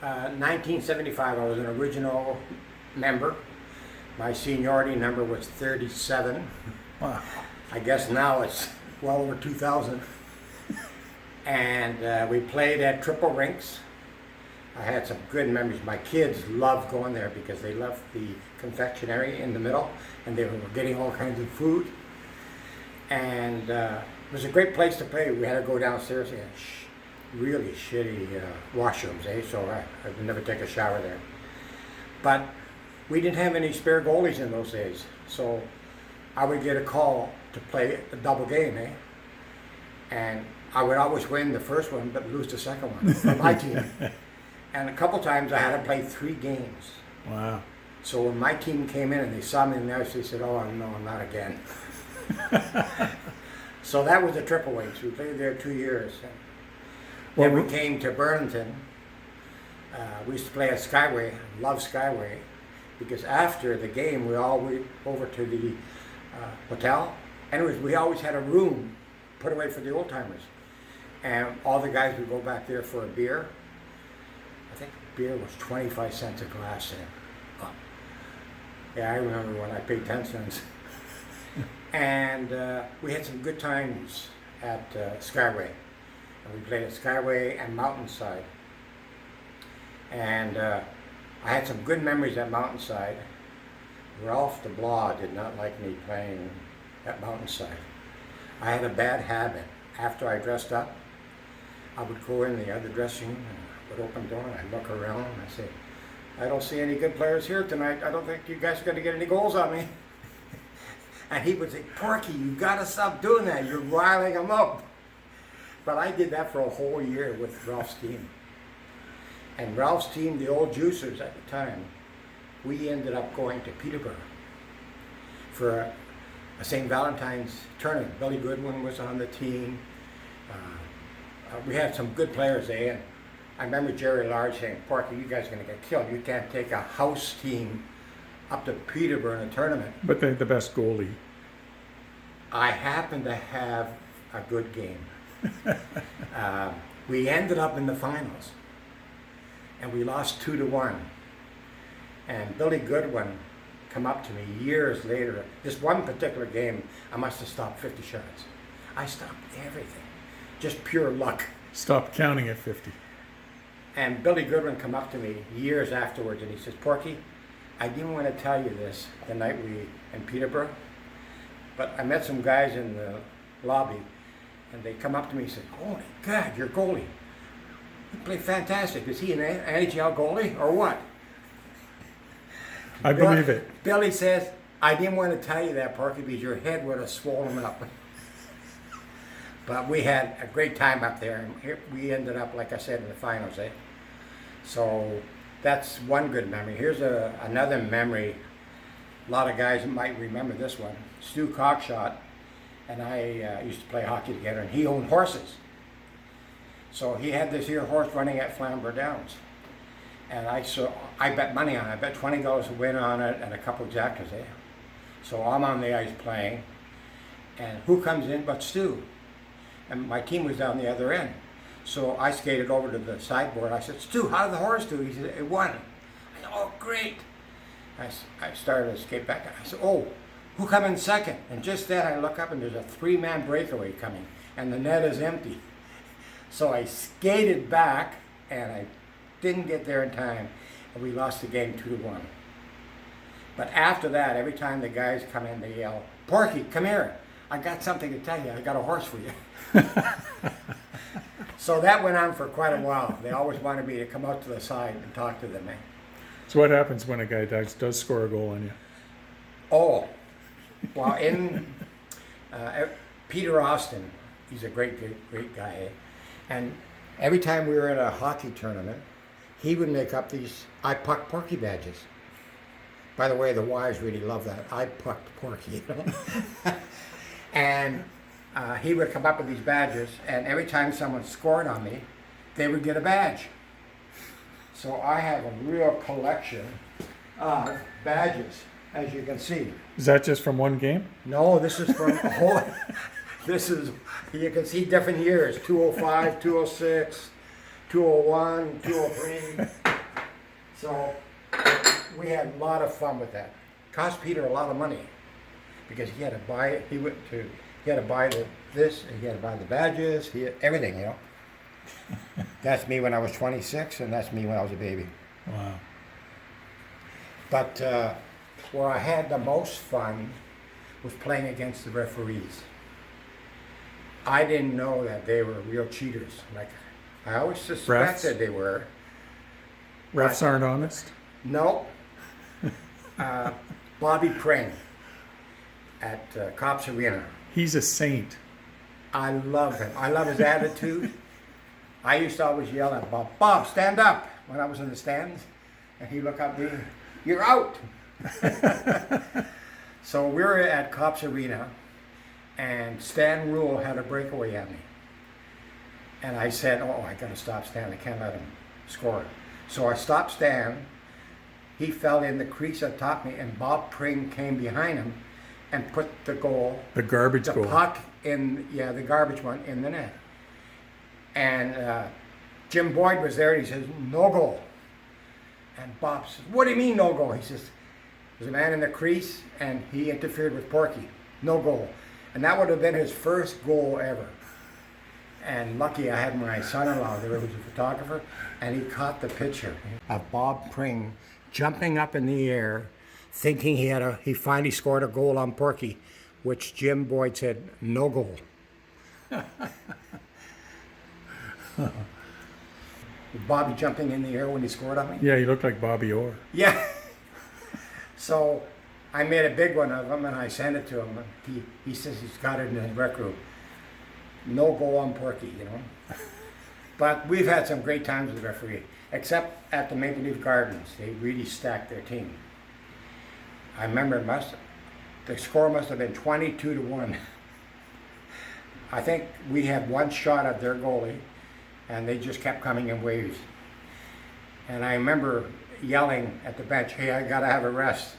1975, I was an original member. My seniority number was 37. Wow. I guess now it's well over 2,000. And we played at triple rinks. I had some good memories. My kids loved going there because they loved the confectionery in the middle, and they were getting all kinds of food. And it was a great place to play. We had to go downstairs. They had really shitty washrooms, so I would never take a shower there. But we didn't have any spare goalies in those days, so I would get a call to play a double game, and I would always win the first one but lose the second one for my team. And a couple times I had to play 3 games. Wow. So when my team came in and they saw me in there, they said, "Oh no, not again." So that was the triple rinks. We played there 2 years. Then we came to Burlington. We used to play at Skyway. I love Skyway because after the game we all went over to the hotel. Anyways, we always had a room put away for the Oldtimers, and all the guys would go back there for a beer. I think beer was 25 cents a glass then. Oh. Yeah, I remember when I paid 10 cents. And we had some good times at Skyway. And we played at Skyway and Mountainside. And I had some good memories at Mountainside. Ralph DeBlaw did not like me playing at Mountainside. I had a bad habit. After I dressed up, I would go in the other dressing room and would open the door and I'd look around and I'd say, "I don't see any good players here tonight. I don't think you guys are going to get any goals on me." And he would say, "Porky, you got to stop doing that. You're riling them up." But I did that for a whole year with Ralph's team. And Ralph's team, the old Juicers at the time, we ended up going to Peterborough for a St. Valentine's tournament. Billy Goodwin was on the team. We had some good players there. And I remember Jerry Large saying, "Porky, you guys are going to get killed. You can't take a house team up to Peterborough in a tournament." But they're the best goalie. I happened to have a good game. We ended up in the finals, and we lost 2-1. And Billy Goodwin come up to me years later. This one particular game, I must have stopped 50 shots. I stopped everything, just pure luck. Stop counting at 50. And Billy Goodwin come up to me years afterwards, and he says, "Porky, I didn't want to tell you this the night we in Peterborough, but I met some guys in the lobby, and they come up to me and said, 'Oh my God, you're goalie. You play fantastic. Is he an NHL goalie or what?'" I believe it. Billy says, "I didn't want to tell you that, Porky, because your head would have swollen up." But we had a great time up there, and we ended up, like I said, in the finals. So that's one good memory. Here's another memory. A lot of guys might remember this one. Stu Cockshot and I used to play hockey together, and he owned horses. So he had this here horse running at Flamborough Downs. And I bet money on it. I bet $20 to win on it and a couple of jackets there. So I'm on the ice playing, and who comes in but Stu? And my team was down the other end. So I skated over to the sideboard. I said, "Stu, how did the horse do?" He said, "It won." I said, "Oh, great." I started to skate back. I said, "Oh, who come in second?" And just then I look up and there's a 3-man breakaway coming, and the net is empty. So I skated back, and I didn't get there in time, and we lost the game 2-1. But after that, every time the guys come in, they yell, "Porky, come here. I got something to tell you. I got a horse for you." So that went on for quite a while. They always wanted me to come out to the side and talk to them. So what happens when a guy does score a goal on you? Oh, well, Peter Austin, he's a great guy. And every time we were in a hockey tournament, he would make up these "I pucked Porky" badges. By the way, the wives really love that. "I pucked Porky," you know. And he would come up with these badges, and every time someone scored on me, they would get a badge. So I have a real collection of badges, as you can see. Is that just from one game? No, this is from a whole. You can see different years: 205, 206, 201, 203. So we had a lot of fun with that. Cost Peter a lot of money because he had to buy it. He had to buy this, and he had to buy the badges, everything, you know. That's me when I was 26, and that's me when I was a baby. Wow. But where I had the most fun was playing against the referees. I didn't know that they were real cheaters. Like, I always suspected they were. Refs aren't honest? No. Bobby Pring at Cops Arena. He's a saint. I love him. I love his attitude. I used to always yell at Bob, "Bob, stand up," when I was in the stands. And he'd look up at me, "You're out." So we were at Cops Arena, and Stan Rule had a breakaway at me. And I said, "Oh, I gotta stop Stan. I can't let him score." So I stopped Stan. He fell in the crease atop me, and Bob Pring came behind him and put the goal, The garbage the goal. puck in, the garbage one, in the net. And Jim Boyd was there, and he says, "No goal." And Bob says, "What do you mean no goal?" He says, "There's a man in the crease, and he interfered with Porky. No goal." And that would have been his first goal ever. And lucky I had my son-in-law there, who was a photographer, and he caught the picture of Bob Pring jumping up in the air, thinking he finally scored a goal on Porky, which Jim Boyd said, "No goal." Bobby jumping in the air when he scored on me? Yeah, he looked like Bobby Orr. Yeah. So I made a big one of him, and I sent it to him. He says he's got it in his rec room. No goal on Porky, you know. But we've had some great times with the referee, except at the Maple Leaf Gardens. They really stacked their team. I remember the score must have been 22-1. I think we had one shot at their goalie, and they just kept coming in waves. And I remember yelling at the bench, "Hey, I gotta have a rest."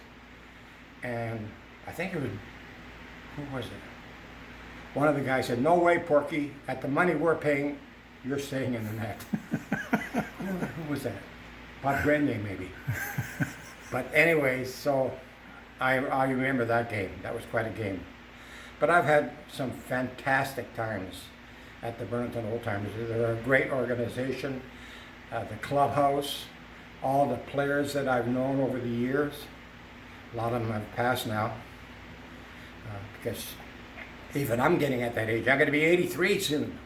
And I think it was, who was it? One of the guys said, "No way, Porky, at the money we're paying, you're staying in the net." Who was that? Bob Grenier, maybe. But anyways, so I remember that game. That was quite a game. But I've had some fantastic times at the Burlington Oldtimers. They're a great organization. The clubhouse, all the players that I've known over the years, a lot of them have passed now. Because even I'm getting at that age. I'm going to be 83 soon.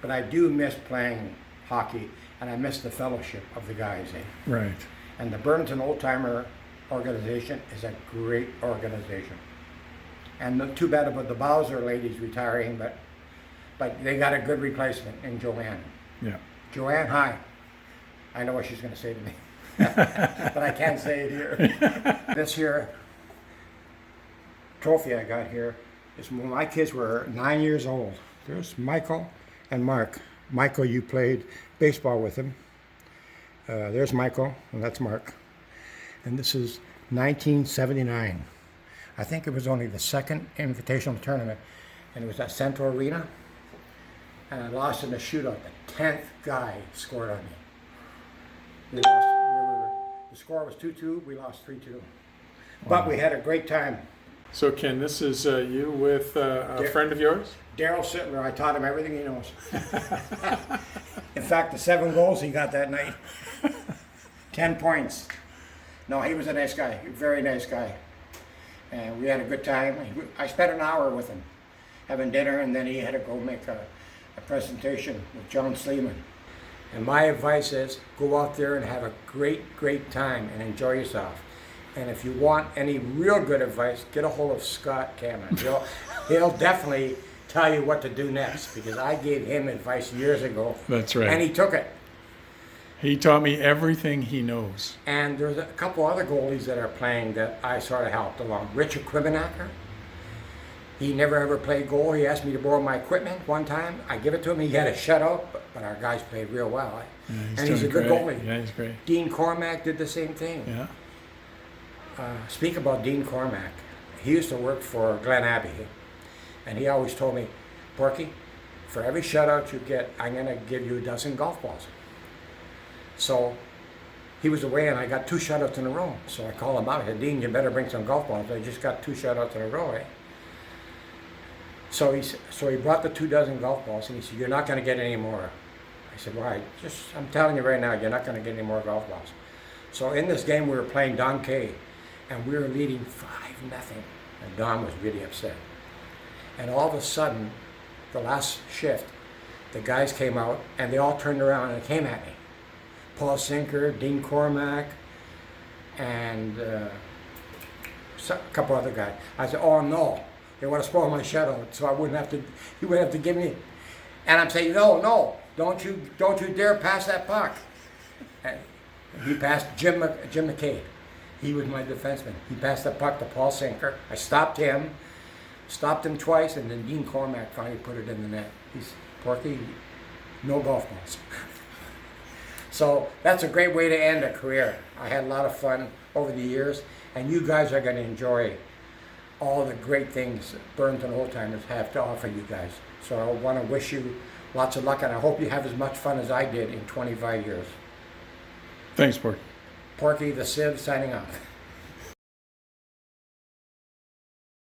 But I do miss playing hockey, and I miss the fellowship of the guys. Right. And the Burlington Oldtimer organization is a great organization. And too bad about the Bowser ladies retiring, but they got a good replacement in Joanne. Yeah. Joanne, hi. I know what she's going to say to me, but I can't say it here. This here trophy I got here is when my kids were 9 years old. There's Michael and Mark. Michael, you played baseball with him. There's Michael, and that's Mark. And this is 1979. I think it was only the second invitational tournament, and it was at Central Arena. And I lost in the shootout. The 10th guy scored on me. The score was 2-2. We lost 3-2. But we had a great time. So, Ken, this is you with a friend of yours? Daryl Sittler. I taught him everything he knows. In fact, the 7 goals he got that night. 10 points. No, he was a nice guy. A very nice guy. And we had a good time. I spent an hour with him having dinner, and then he had to go make a presentation with John Sleeman. And my advice is go out there and have a great, great time and enjoy yourself. And if you want any real good advice, get a hold of Scott Cameron. He'll definitely tell you what to do next, because I gave him advice years ago. That's right. And he took it. He taught me everything he knows. And there's a couple other goalies that are playing that I sort of helped along. Richard Quimenacker. He never ever played goal. He asked me to borrow my equipment one time. I give it to him. He had a shutout, but our guys played real well. Yeah, and he's a good great. goalie. Yeah, he's great. Dean Cormack did the same thing. Yeah. Speak about Dean Cormack. He used to work for Glen Abbey, and he always told me, "Porky, for every shutout you get, I'm going to give you a dozen golf balls." So he was away and I got 2 shutouts in a row. So I called him out. I said, Dean, you better bring some golf balls. I just got 2 shutouts in a row, eh? So he brought the 24 golf balls and he said, you're not going to get any more. I said, why? I'm telling you right now, you're not going to get any more golf balls. So in this game, we were playing Don Kay, and we were leading 5-0. And Don was really upset. And all of a sudden, the last shift, the guys came out, and they all turned around and came at me. Paul Sinker, Dean Cormack, and a couple other guys. I said, oh no, they want to spoil my shutout, so I wouldn't have to, he wouldn't have to give me. And I'm saying, no, don't you dare pass that puck. And he passed Jim McKay. He was my defenseman. He passed the puck to Paul Sinker. I stopped him twice, and then Dean Cormack finally put it in the net. He's Porky, no golf balls. So that's a great way to end a career. I had a lot of fun over the years, and you guys are going to enjoy all the great things Burlington Oldtimers have to offer you guys. So I want to wish you lots of luck, and I hope you have as much fun as I did in 25 years. Thanks, Porky. Porky the Civ signing off.